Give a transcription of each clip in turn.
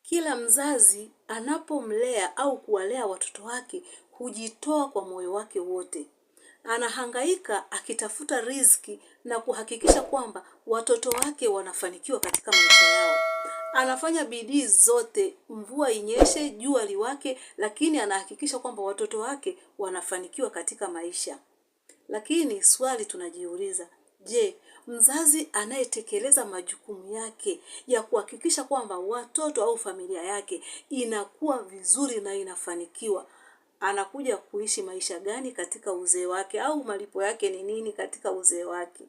Kila mzazi anapomlea au kuwalea watoto wake hujitoa kwa moyo wake wote. Anahangaika akitafuta riziki na kuhakikisha kwamba watoto wake wanafanikiwa katika maisha yao. Anafanya bidii zote, mvua inyeshe, jua liwake, lakini anahakikisha kwamba watoto wake wanafanikiwa katika maisha. Lakini swali tunajiuliza, je, mzazi anayetekeleza majukumu yake ya kuhakikisha kwamba watoto au familia yake inakuwa vizuri na inafanikiwa, anakuja kuishi maisha gani katika uzee wake, au malipo yake ni nini katika uzee wake?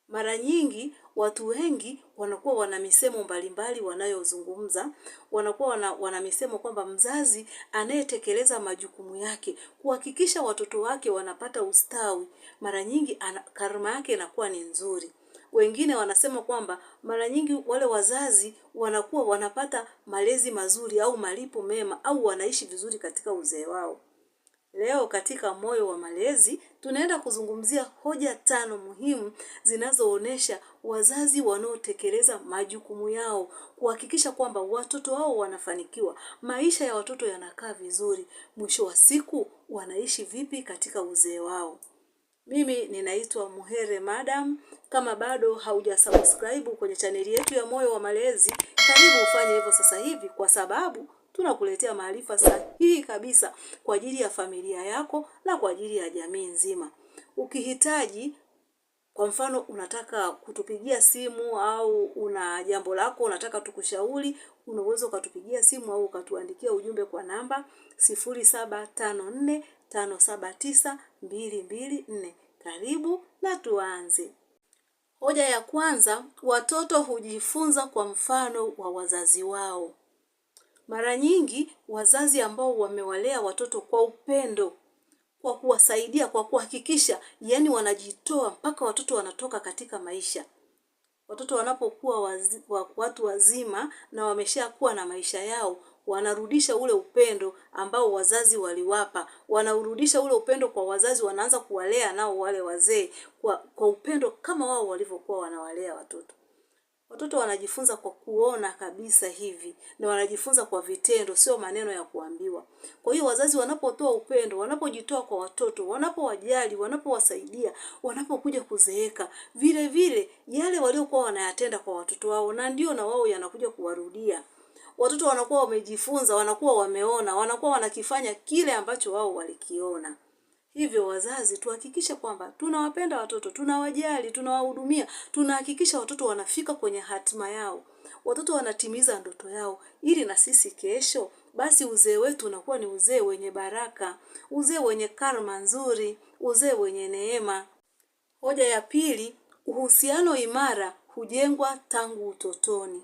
Mara nyingi watu wengi wanakuwa wana misemo mbalimbali wanayozungumza, wanakuwa wana misemo kwamba mzazi anayetekeleza majukumu yake kuhakikisha watoto wake wanapata ustawi, mara nyingi karma yake inakuwa ni nzuri. Wengine wanasema kwamba mara nyingi wale wazazi wanakuwa wanapata malezi mazuri au malipo mema au wanaishi vizuri katika uzee wao. Leo katika Moyo wa Malezi, tunaenda kuzungumzia hoja 5 muhimu zinazoonesha wazazi wanaotekeleza majukumu yao kuhakikisha kwamba watoto wao wanafanikiwa, maisha ya watoto yanakaa vizuri, mwisho wa siku wanaishi vipi katika uzee wao. Mimi ninaitwa Muhere Madam. Kama bado haujasubscribe kwenye chaneli yetu ya Moyo wa Malezi, karibu ufanye hivyo sasa hivi, kwa sababu tunakuletea maarifa sahihi kabisa kwa ajili ya familia yako na kwa ajili ya jamii nzima. Ukihitaji, kwa mfano unataka kutupigia simu au una jambo lako unataka tukushauri, unaweza ukatupigia simu au ukatuandikia ujumbe kwa namba 0754579224. Karibu na tuanze. Hoja ya kwanza, watoto hujifunza kwa mfano wa wazazi wao. Mara nyingi wazazi ambao wamewalea watoto kwa upendo, kwa kuwasaidia, kwa kuhakikisha, yani wanajitoa mpaka watoto wanatoka katika maisha. Watoto wanapokuwa watu wazima na wameshakuwa na maisha yao, wanarudisha ule upendo ambao wazazi waliwapa. Wanarudisha ule upendo kwa wazazi, wanaanza kuwalea nao wale wazee kwa upendo kama wao walivyokuwa wanawalea watoto. Watoto wanajifunza kwa kuona kabisa hivi, na wanajifunza kwa vitendo, sio maneno ya kuambiwa. Kwa hiyo wazazi wanapotoa upendo, wanapojitoa kwa watoto, wanapowajali, wanapowasaidia, wanapokuja kuzeeka, vile vile yale waliokuwa wanayatenda kwa watoto wao, na ndio na wao yanakuja kuwarudia. Watoto wanakuwa wamejifunza, wanakuwa wameona, wanakuwa wanakifanya kile ambacho wao walikiona. Hivyo wazazi tuhakikishe kwamba tunawapenda watoto, tunawajali, tunawahudumia, tunahakikisha watoto wanafika kwenye hatima yao. Watoto wanatimiza ndoto yao, ili na sisi kesho basi uzee wetu unakuwa ni uzee wenye baraka, uzee wenye karma nzuri, uzee wenye neema. Hoja ya pili, uhusiano imara hujengwa tangu utotoni.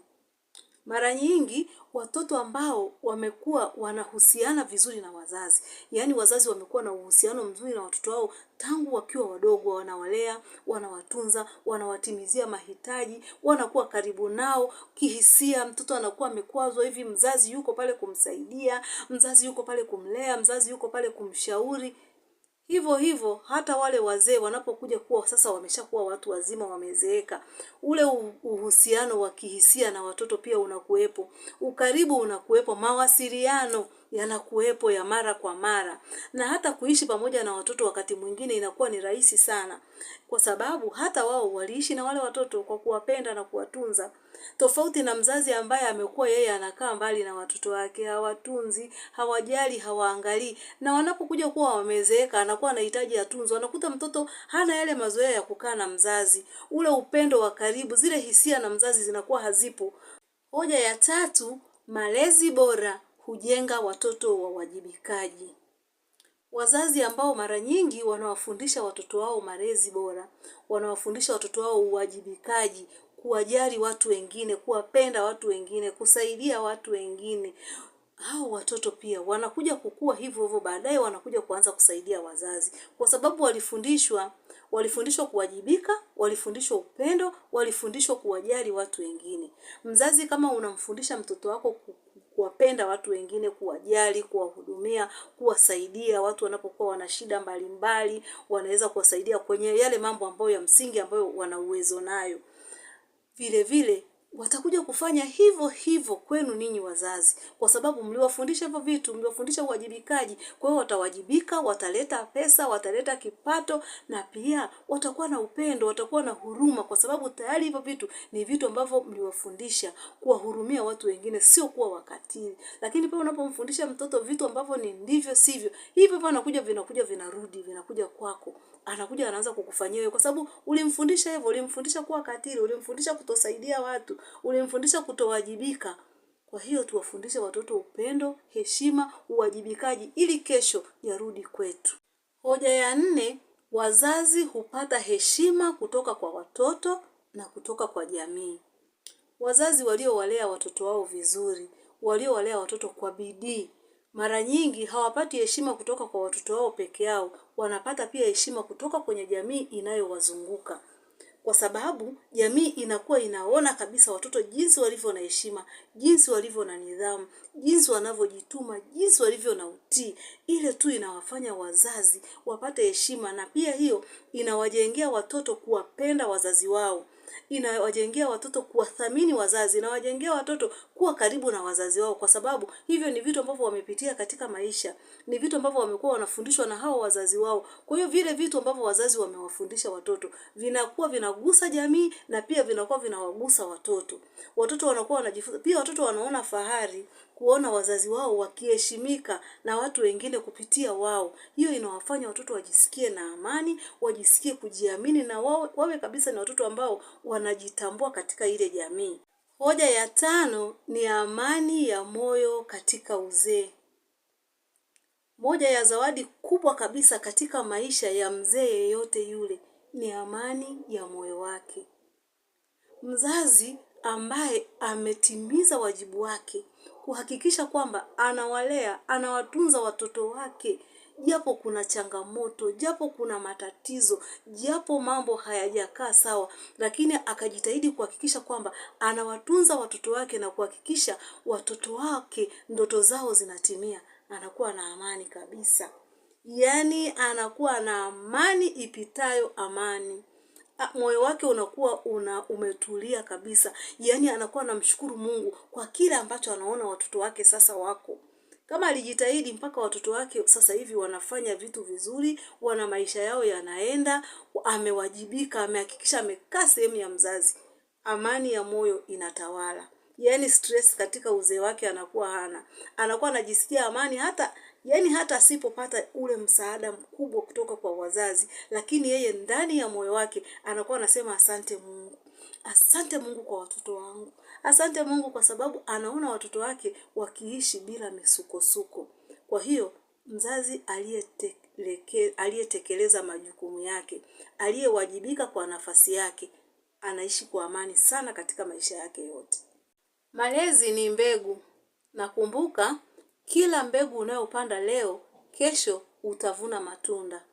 Mara nyingi watoto ambao wamekuwa wanahusiana vizuri na wazazi, yani wazazi wamekuwa na uhusiano mzuri na watoto wao tangu wakiwa wadogo, wanawalea, wanawatunza, wanawatimizia mahitaji, wanakuwa karibu nao kihisia. Mtoto anakuwa amekwazwa hivi, mzazi yuko pale kumsaidia, mzazi yuko pale kumlea, mzazi yuko pale kumshauri. Hivyo hivyo hata wale wazee wanapokuja kuwa sasa wameshakuwa watu wazima, wamezeeka, ule uhusiano wa kihisia na watoto pia unakuwepo, ukaribu unakuwepo, mawasiliano yanakuwepo ya mara kwa mara, na hata kuishi pamoja na watoto wakati mwingine inakuwa ni rahisi sana, kwa sababu hata wao waliishi na wale watoto kwa kuwapenda na kuwatunza. Tofauti na mzazi ambaye amekuwa yeye anakaa mbali na watoto wake, hawatunzi, hawajali, hawaangalii, na wanapokuja kuwa wamezeeka anakuwa anahitaji atunzwe, anakuta mtoto hana yale mazoea ya kukaa na mzazi, ule upendo wa karibu, zile hisia na mzazi zinakuwa hazipo. Hoja ya tatu, malezi bora hujenga watoto wawajibikaji. Wazazi ambao mara nyingi wanawafundisha watoto wao malezi bora, wanawafundisha watoto wao uwajibikaji, kuwajali watu wengine, kuwapenda watu wengine, kusaidia watu wengine, hao watoto pia wanakuja kukua hivyo hivyo, baadaye wanakuja kuanza kusaidia wazazi, kwa sababu walifundishwa kuwajibika, walifundishwa upendo, walifundishwa kuwajali watu wengine. Mzazi kama unamfundisha mtoto wako kuwapenda watu wengine, kuwajali, kuwahudumia, kuwasaidia watu wanapokuwa wana shida mbalimbali, wanaweza kuwasaidia kwenye yale mambo ambayo ya msingi ambayo wana uwezo nayo. Vile vile watakuja kufanya hivyo hivyo kwenu ninyi wazazi, kwa sababu mliwafundisha hivyo vitu, mliwafundisha uwajibikaji. Kwa hiyo watawajibika, wataleta pesa, wataleta kipato, na pia watakuwa na upendo, watakuwa na huruma, kwa sababu tayari hivyo vitu ni vitu ambavyo mliwafundisha, kuwahurumia watu wengine, sio kuwa wakatili. Lakini pia unapomfundisha mtoto vitu ambavyo ni ndivyo sivyo, hivyo vinakuja vinakuja kwako, anakuja anaanza kukufanyia wewe, kwa sababu ulimfundisha hivyo, ulimfundisha kuwa katili, ulimfundisha kutosaidia watu, ulimfundisha kutowajibika. Kwa hiyo tuwafundishe watoto upendo, heshima, uwajibikaji, ili kesho yarudi kwetu. Hoja ya 4, wazazi hupata heshima kutoka kwa watoto na kutoka kwa jamii. Wazazi waliowalea watoto wao vizuri, waliowalea watoto kwa bidii, mara nyingi hawapati heshima kutoka kwa watoto wao peke yao, wanapata pia heshima kutoka kwenye jamii inayowazunguka. Kwa sababu jamii inakuwa inaona kabisa watoto jinsi walivyo na heshima, jinsi walivyo na nidhamu, jinsi wanavyojituma, jinsi walivyo na utii. Ile tu inawafanya wazazi wapate heshima, na pia hiyo inawajengea watoto kuwapenda wazazi wao. Inawajengea watoto kuwathamini wazazi, inawajengea watoto kuwa karibu na wazazi wao, kwa sababu hivyo ni vitu ambavyo wamepitia katika maisha, ni vitu ambavyo wamekuwa wanafundishwa na hao wazazi wao. Kwa hiyo vile vitu ambavyo wazazi wamewafundisha watoto vinakuwa vinagusa jamii, na pia vinakuwa vinawagusa watoto. Watoto wanakuwa wanajifunza, pia watoto wanaona fahari kuona wazazi wao wakiheshimika na watu wengine kupitia wao. Hiyo inawafanya watoto wajisikie na amani, wajisikie kujiamini, na wawe kabisa ni watoto ambao wanajitambua katika ile jamii. Hoja ya 5 ni amani ya moyo katika uzee. Moja ya zawadi kubwa kabisa katika maisha ya mzee yeyote yule ni amani ya moyo wake. Mzazi ambaye ametimiza wajibu wake kuhakikisha kwamba anawalea, anawatunza watoto wake, japo kuna changamoto, japo kuna matatizo, japo mambo hayajakaa sawa, lakini akajitahidi kuhakikisha kwamba anawatunza watoto wake na kuhakikisha watoto wake ndoto zao zinatimia, anakuwa na amani kabisa. Yaani anakuwa na amani ipitayo amani. Moyo wake unakuwa umetulia kabisa. Yaani anakuwa anamshukuru Mungu kwa kile ambacho anaona watoto wake sasa wako. Kama alijitahidi mpaka watoto wake sasa hivi wanafanya vitu vizuri, wana maisha yao yanaenda, amewajibika, amehakikisha amekaa sehemu ya mzazi, amani ya moyo inatawala. Yaani stress katika uzee wake anakuwa hana. Anakuwa anajisikia amani hata asipopata ule msaada mkubwa kutoka kwa wazazi, lakini yeye ndani ya moyo wake anakuwa anasema asante Mungu. Asante Mungu kwa watoto wangu. Asante Mungu kwa sababu anaona watoto wake wakiishi bila misukosuko. Kwa hiyo mzazi aliyetekeleza majukumu yake, aliyewajibika kwa nafasi yake, anaishi kwa amani sana katika maisha yake yote. Malezi ni mbegu. Nakumbuka kila mbegu unayopanda leo, kesho utavuna matunda.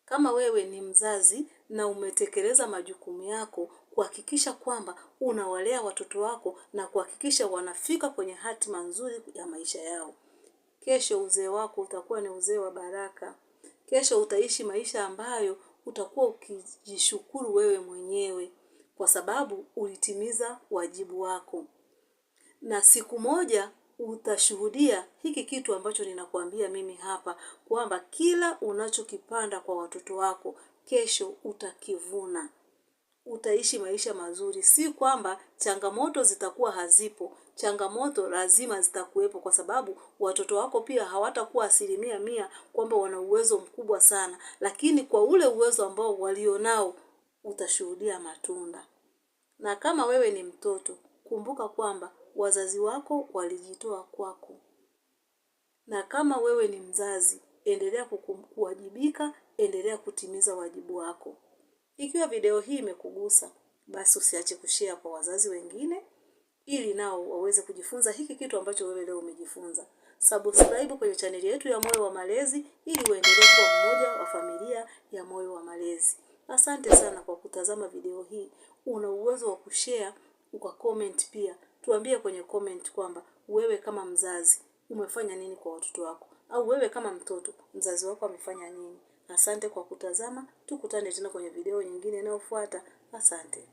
Kama wewe ni mzazi na umetekeleza majukumu yako kuhakikisha kwamba unawalea watoto wako na kuhakikisha wanafika kwenye hatima nzuri ya maisha yao, kesho uzee wako utakuwa ni uzee wa baraka. Kesho utaishi maisha ambayo utakuwa ukijishukuru wewe mwenyewe, kwa sababu ulitimiza wajibu wako. Na siku moja utashuhudia hiki kitu ambacho ninakuambia mimi hapa, kwamba kila unachokipanda kwa watoto wako, kesho utakivuna. Utaishi maisha mazuri. Si kwamba changamoto zitakuwa hazipo. Changamoto lazima zitakuwepo, kwa sababu watoto wako pia hawatakuwa 100% kwamba wana uwezo mkubwa sana, lakini kwa ule uwezo ambao walionao utashuhudia matunda. Na kama wewe ni mtoto, kumbuka kwamba wazazi wako walijitoa kwako. Na kama wewe ni mzazi, endelea kuwajibika, endelea kutimiza wajibu wako. Ikiwa video hii imekugusa, basi usiache kushare kwa wazazi wengine, ili nao waweze kujifunza hiki kitu ambacho wewe leo umejifunza. Subscribe kwenye chaneli yetu ya Moyo wa Malezi ili uendelee kuwa mmoja wa familia ya Moyo wa Malezi. Asante sana kwa kutazama video hii. Una uwezo wa kushare, ukacomment pia. Tuambie kwenye comment kwamba wewe kama mzazi umefanya nini kwa watoto wako, au wewe kama mtoto mzazi wako amefanya nini. Asante kwa kutazama. Tukutane tena kwenye video nyingine inayofuata. Asante.